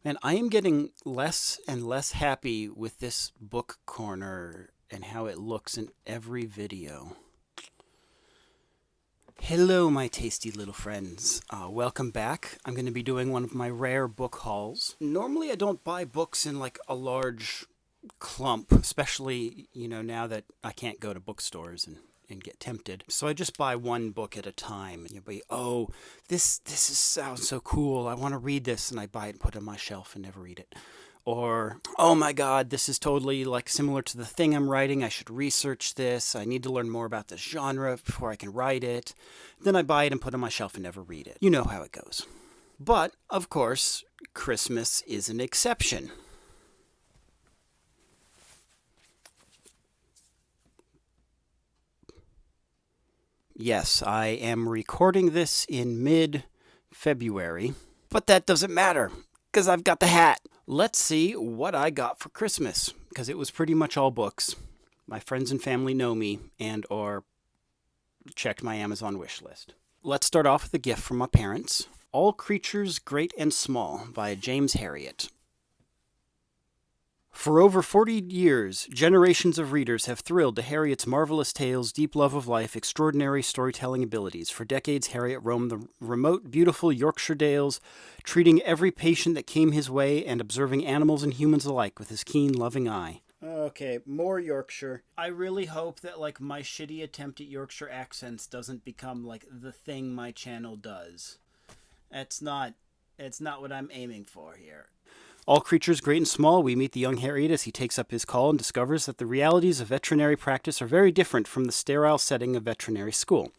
Man, I am getting less and less happy with this book corner and how it looks in every video. Hello, my tasty little friends. Welcome back. I'm going to be doing one of my rare book hauls. Normally, I don't buy books in like a large clump, especially, now that I can't go to bookstores and get tempted. So I just buy one book at a time. And you'll be, oh, sounds so cool. I want to read this. And I buy it and put it on my shelf and never read it. Or, oh my God, this is totally like similar to the thing I'm writing. I should research this. I need to learn more about this genre before I can write it. Then I buy it and put it on my shelf and never read it. You know how it goes. But, of course, Christmas is an exception. Yes, I am recording this in mid-February, but that doesn't matter, because I've got the hat. Let's see what I got for Christmas, because it was pretty much all books. My friends and family know me and/or checked my Amazon wish list. Let's start off with a gift from my parents. All Creatures Great and Small by James Herriot. For over 40 years, generations of readers have thrilled to Harriet's marvelous tales, deep love of life, extraordinary storytelling abilities. For decades, Harriet roamed the remote, beautiful Yorkshire dales, treating every patient that came his way and observing animals and humans alike with his keen, loving eye. Okay, more Yorkshire. I really hope that, my shitty attempt at Yorkshire accents doesn't become, the thing my channel does. It's not what I'm aiming for here. All Creatures Great and Small, we meet the young Harriet as he takes up his call and discovers that the realities of veterinary practice are very different from the sterile setting of veterinary school.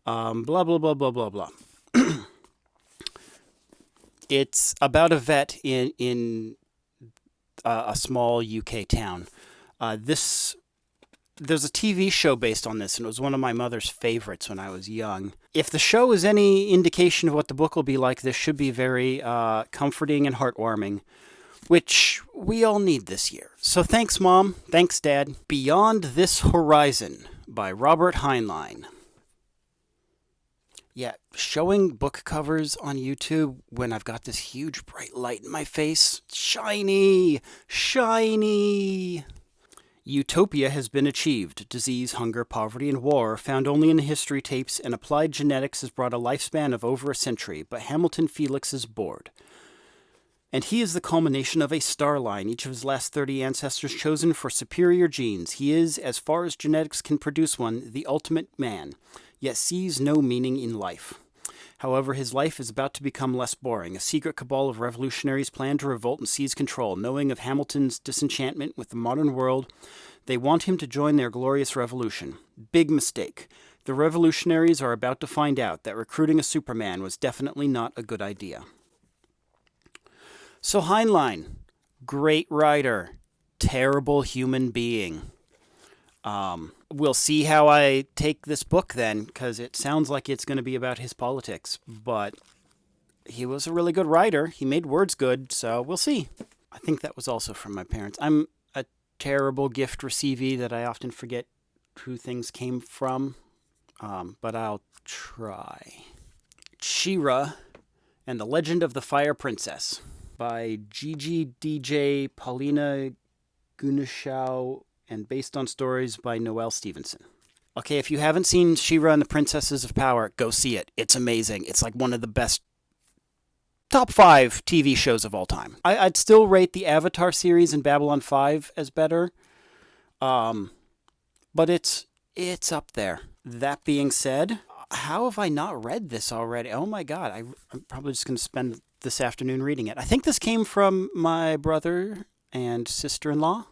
Blah, blah, blah, blah, blah, blah. It's about a vet in a small UK town. There's a TV show based on this, and it was one of my mother's favorites when I was young. If the show is any indication of what the book will be like, this should be very comforting and heartwarming, which we all need this year. So thanks, Mom. Thanks, Dad. Beyond This Horizon by Robert Heinlein. Yeah, showing book covers on YouTube when I've got this huge bright light in my face. Shiny! Shiny! Utopia has been achieved. Disease, hunger, poverty, and war, found only in the history tapes, and applied genetics has brought a lifespan of over a century, but Hamilton Felix is bored. And he is the culmination of a star line, each of his last 30 ancestors chosen for superior genes. He is, as far as genetics can produce one, the ultimate man, yet sees no meaning in life. However, his life is about to become less boring. A secret cabal of revolutionaries plan to revolt and seize control. Knowing of Hamilton's disenchantment with the modern world, they want him to join their glorious revolution. Big mistake. The revolutionaries are about to find out that recruiting a Superman was definitely not a good idea. So Heinlein, great writer, terrible human being. We'll see how I take this book then, because it sounds like it's going to be about his politics. But he was a really good writer. He made words good, so we'll see. I think that was also from my parents. I'm a terrible gift receivee that I often forget who things came from, but I'll try. She-Ra and the Legend of the Fire Princess by Gigi DJ Paulina Guneshow, and based on stories by Noelle Stevenson. Okay, if you haven't seen She-Ra and the Princesses of Power, go see it. It's amazing. It's like one of the best top 5 TV shows of all time. I'd still rate the Avatar series and Babylon 5 as better, but it's up there. That being said, how have I not read this already? Oh my God, I'm probably just going to spend this afternoon reading it. I think this came from my brother and sister-in-law.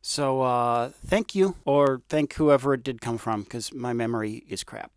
So, thank you, or thank whoever it did come from, because my memory is crap.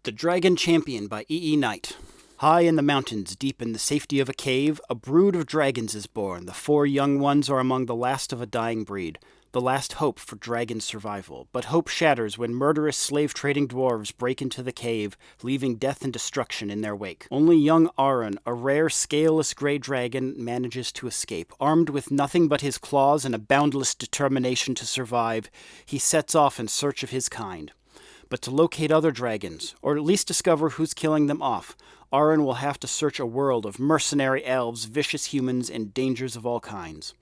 The Dragon Champion by E. E. Knight. High in the mountains, deep in the safety of a cave, a brood of dragons is born. The 4 young ones are among the last of a dying breed, the last hope for dragon survival. But hope shatters when murderous slave-trading dwarves break into the cave, leaving death and destruction in their wake. Only young Aron, a rare scaleless gray dragon, manages to escape. Armed with nothing but his claws and a boundless determination to survive, he sets off in search of his kind. But to locate other dragons, or at least discover who's killing them off, Aron will have to search a world of mercenary elves, vicious humans, and dangers of all kinds.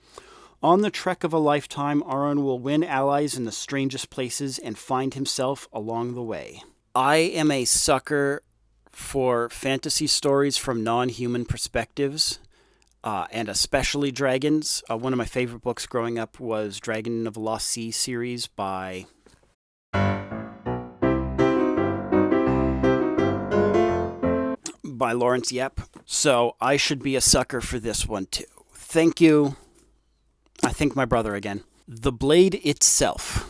On the trek of a lifetime, Aron will win allies in the strangest places and find himself along the way. I am a sucker for fantasy stories from non-human perspectives, and especially dragons. One of my favorite books growing up was Dragon of the Lost Sea series by Lawrence Yep. So I should be a sucker for this one too. Thank you. I thank my brother again. The Blade Itself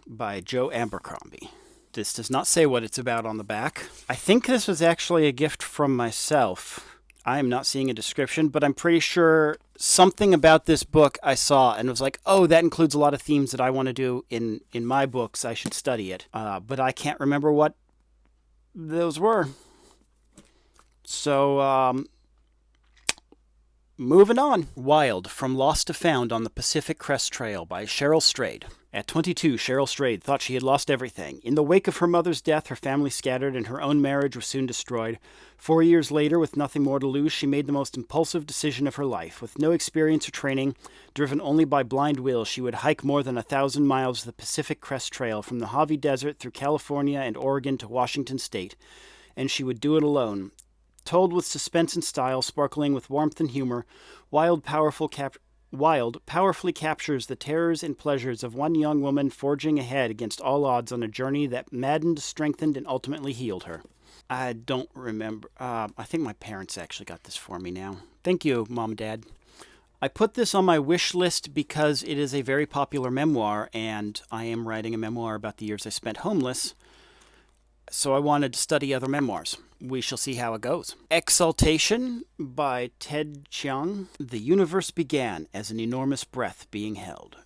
by Joe Abercrombie. This does not say what it's about on the back. I think this was actually a gift from myself. I am not seeing a description, but I'm pretty sure something about this book I saw and was like, oh, that includes a lot of themes that I want to do in my books. I should study it. But I can't remember what those were. So, moving on. Wild, From Lost to Found on the Pacific Crest Trail by Cheryl Strayed. At 22, Cheryl Strayed thought she had lost everything. In the wake of her mother's death, her family scattered and her own marriage was soon destroyed. 4 years later, with nothing more to lose, she made the most impulsive decision of her life. With no experience or training, driven only by blind will, she would hike more than 1,000 miles of the Pacific Crest Trail from the Mojave Desert through California and Oregon to Washington State. And she would do it alone. Told with suspense and style, sparkling with warmth and humor, Wild powerfully captures the terrors and pleasures of one young woman forging ahead against all odds on a journey that maddened, strengthened, and ultimately healed her. I don't remember. I think my parents actually got this for me now. Thank you, Mom and Dad. I put this on my wish list because it is a very popular memoir, and I am writing a memoir about the years I spent homeless, so I wanted to study other memoirs. We shall see how it goes. Exaltation by Ted Chiang. The universe began as an enormous breath being held.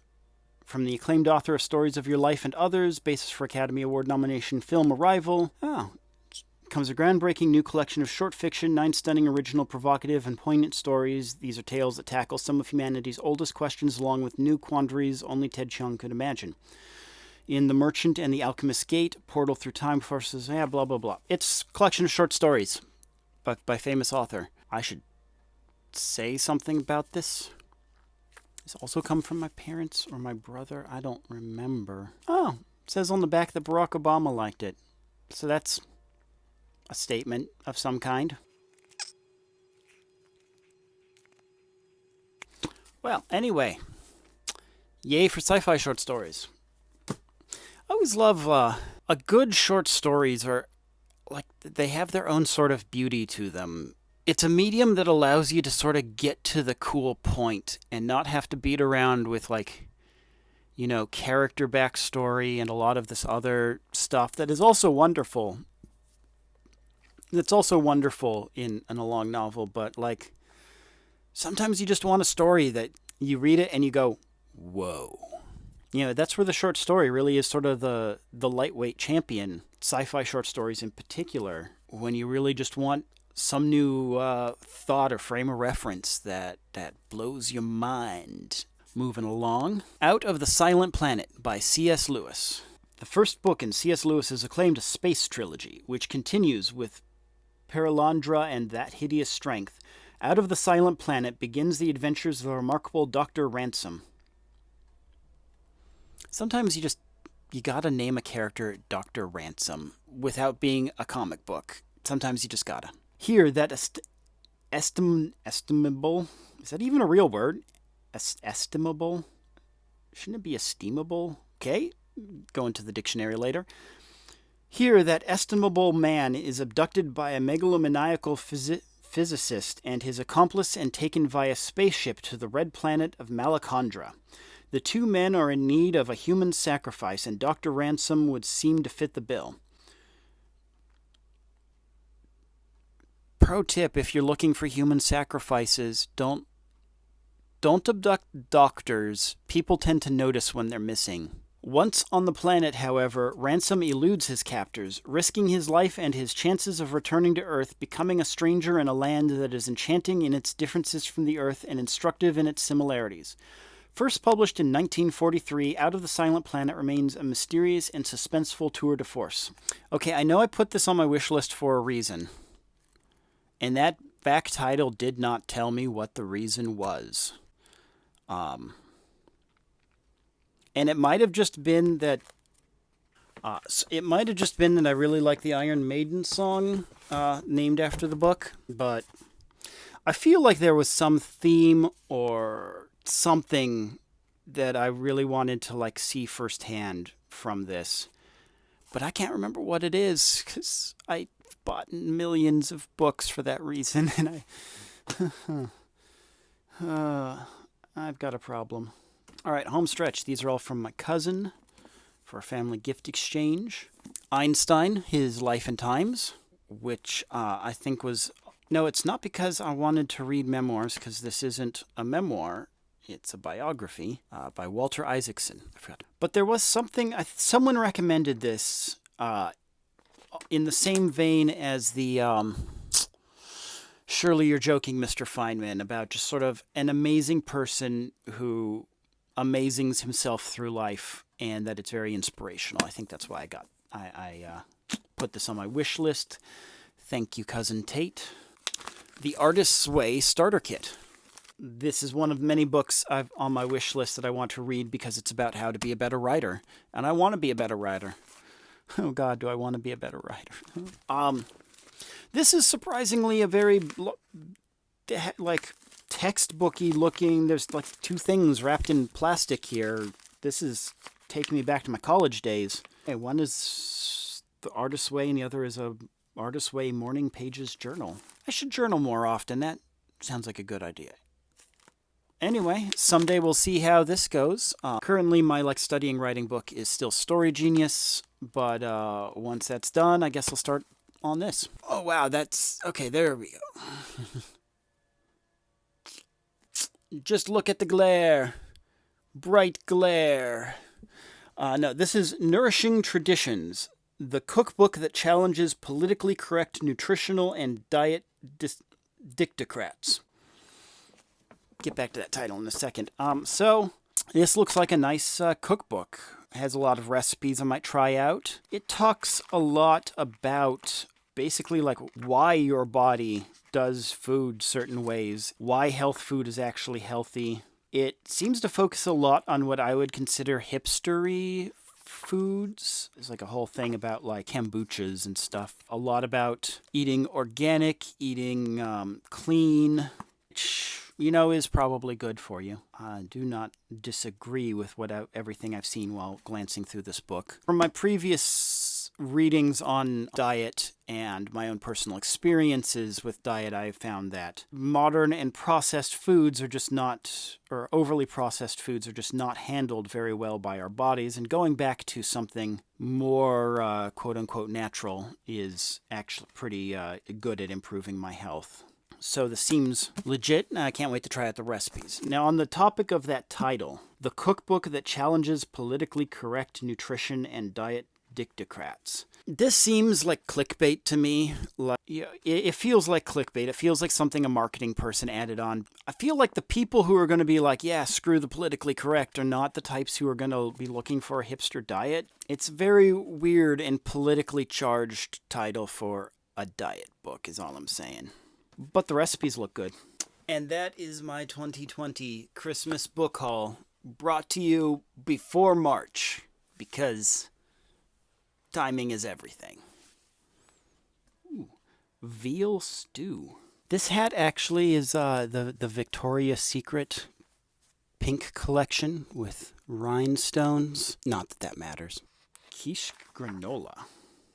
From the acclaimed author of Stories of Your Life and Others, basis for Academy Award nomination film Arrival, comes a groundbreaking new collection of short fiction, 9 stunning, original, provocative, and poignant stories. These are tales that tackle some of humanity's oldest questions along with new quandaries only Ted Chiang could imagine. In The Merchant and the Alchemist's Gate, Portal Through Time Forces, blah, blah, blah. It's a collection of short stories by famous author. I should say something about this. This also come from my parents or my brother. I don't remember. Oh, it says on the back that Barack Obama liked it. So that's a statement of some kind. Well, anyway. Yay for sci-fi short stories. I always love a good short stories are like they have their own sort of beauty to them. It's a medium that allows you to sort of get to the cool point and not have to beat around with character backstory and a lot of this other stuff that is also wonderful. It's also wonderful in a long novel, but sometimes you just want a story that you read it and you go, whoa. That's where the short story really is sort of the lightweight champion, sci-fi short stories in particular, when you really just want some new thought or frame of reference that blows your mind. Moving along. Out of the Silent Planet by C.S. Lewis. The first book in C.S. Lewis's acclaimed space trilogy, which continues with Perelandra and That Hideous Strength. Out of the Silent Planet begins the adventures of the remarkable Dr. Ransom. Sometimes you gotta name a character Dr. Ransom without being a comic book. Sometimes you just gotta. Here, that estimable, is that even a real word? Estimable? Shouldn't it be esteemable? Okay, go into the dictionary later. Here, that estimable man is abducted by a megalomaniacal physicist and his accomplice and taken via spaceship to the red planet of Malacandra. The two men are in need of a human sacrifice, and Dr. Ransom would seem to fit the bill. Pro tip, if you're looking for human sacrifices, don't abduct doctors. People tend to notice when they're missing. Once on the planet, however, Ransom eludes his captors, risking his life and his chances of returning to Earth, becoming a stranger in a land that is enchanting in its differences from the Earth and instructive in its similarities. First published in 1943, Out of the Silent Planet remains a mysterious and suspenseful tour de force. Okay, I know I put this on my wish list for a reason. And that back title did not tell me what the reason was. And it might have just been that I really like the Iron Maiden song named after the book, but I feel like there was some theme or something that I really wanted to like see firsthand from this, but I can't remember what it is because I bought millions of books for that reason, and I've got a problem. All right, home stretch. These are all from my cousin for a family gift exchange. Einstein, His Life and Times, which I think was... No, it's not because I wanted to read memoirs, because this isn't a memoir. It's a biography by Walter Isaacson. I forgot. But there was something... someone recommended this in the same vein as the... Surely You're Joking, Mr. Feynman, about just sort of an amazing person who amazings himself through life, and that it's very inspirational. I think that's why I put this on my wish list. Thank you, Cousin Tate. The Artist's Way Starter Kit. This is one of many books I've on my wish list that I want to read because it's about how to be a better writer, and I want to be a better writer. Oh God, do I want to be a better writer? This is surprisingly a very like textbooky looking. There's like two things wrapped in plastic here. This is taking me back to my college days. Okay, one is The Artist's Way, and the other is a Artist's Way Morning Pages journal. I should journal more often. That sounds like a good idea. Anyway, someday we'll see how this goes. Currently, my studying writing book is still Story Genius, but once that's done, I guess I'll start on this. Oh wow, that's okay. There we go. Just look at the glare, bright glare. No, this is Nourishing Traditions, the cookbook that challenges politically correct nutritional and diet dictocrats. Get back to that title in a second. So this looks like a nice cookbook. It has a lot of recipes I might try out. It talks a lot about basically like why your body does food certain ways, why health food is actually healthy. It seems to focus a lot on what I would consider hipstery foods. There's like a whole thing about like kombuchas and stuff. A lot about eating organic, eating clean, which, you know, is probably good for you. I do not disagree with everything I've seen while glancing through this book. From my previous readings on diet and my own personal experiences with diet, I've found that modern and processed foods are just not, or overly processed foods are just not handled very well by our bodies, and going back to something more quote-unquote natural is actually pretty good at improving my health. So this seems legit, and I can't wait to try out the recipes. Now, on the topic of that title, the cookbook that challenges politically correct nutrition and diet dictocrats. This seems like clickbait to me. It feels like clickbait. It feels like something a marketing person added on. I feel like the people who are going to be like, yeah, screw the politically correct, are not the types who are going to be looking for a hipster diet. It's a very weird and politically charged title for a diet book, is all I'm saying. But the recipes look good. And that is my 2020 Christmas book haul, brought to you before March, because timing is everything. Ooh, veal stew. This hat actually is the Victoria's Secret pink collection with rhinestones. Not that that matters. Quiche granola.